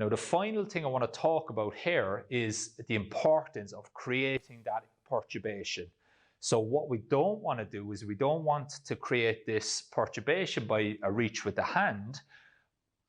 Now, the final thing I want to talk about here is the importance of creating that perturbation. So what we don't want to do is we don't want to create this perturbation by a reach with the hand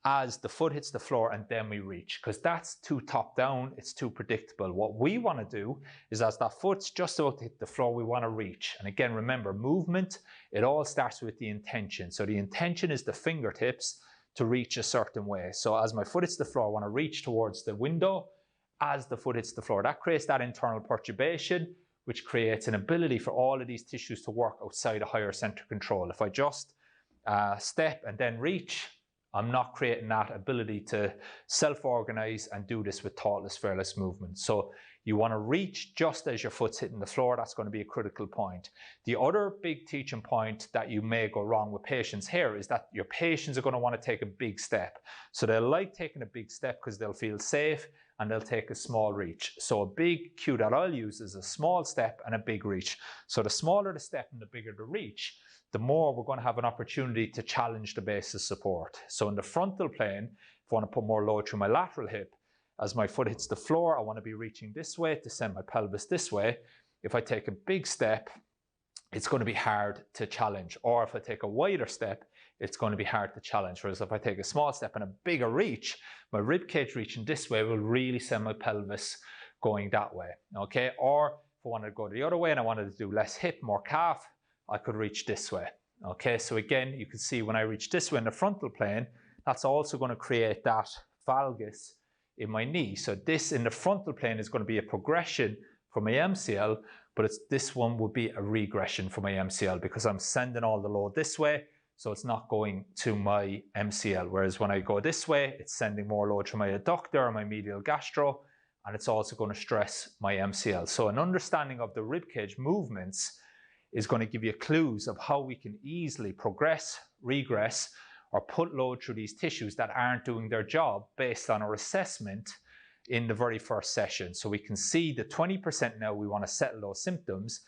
as the foot hits the floor and then we reach, because that's too top down, it's too predictable. What we want to do is as that foot's just about to hit the floor, we want to reach. And again, remember, movement, it all starts with the intention. So the intention is the fingertips to reach a certain way. So as my foot hits the floor, I want to reach towards the window as the foot hits the floor. That creates that internal perturbation, which creates an ability for all of these tissues to work outside a higher center control. If I just step and then reach, I'm not creating that ability to self-organize and do this with thoughtless, fearless movement. So you want to reach just as your foot's hitting the floor. That's going to be a critical point. The other big teaching point that you may go wrong with patients here is that your patients are going to want to take a big step. So they'll like taking a big step because they'll feel safe and they'll take a small reach. So a big cue that I'll use is a small step and a big reach. So the smaller the step and the bigger the reach, the more we're going to have an opportunity to challenge the base of support. So in the frontal plane, if I want to put more load through my lateral hip, as my foot hits the floor, I want to be reaching this way to send my pelvis this way. If I take a big step, it's going to be hard to challenge. Or if I take a wider step, it's going to be hard to challenge. Whereas if I take a small step and a bigger reach, my rib cage reaching this way will really send my pelvis going that way. Okay. Or if I wanted to go the other way and I wanted to do less hip, more calf, I could reach this way. Okay, so again, you can see when I reach this way in the frontal plane, that's also going to create that valgus in my knee. So this in the frontal plane is going to be a progression for my MCL, but this one would be a regression for my MCL because I'm sending all the load this way, so it's not going to my MCL. Whereas when I go this way, it's sending more load to my adductor or my medial gastro, and it's also going to stress my MCL. So an understanding of the ribcage movements is going to give you clues of how we can easily progress, regress, or put load through these tissues that aren't doing their job based on our assessment in the very first session. So we can see the 20% now we want to settle those symptoms.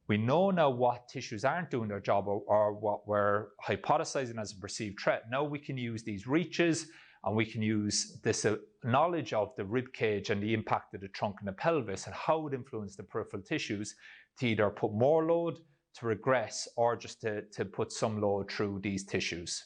We know now what tissues aren't doing their job or what we're hypothesizing as a perceived threat. Now we can use these reaches and we can use this knowledge of the rib cage and the impact of the trunk and the pelvis and how it influences the peripheral tissues to either put more load, to regress, or just to put some load through these tissues.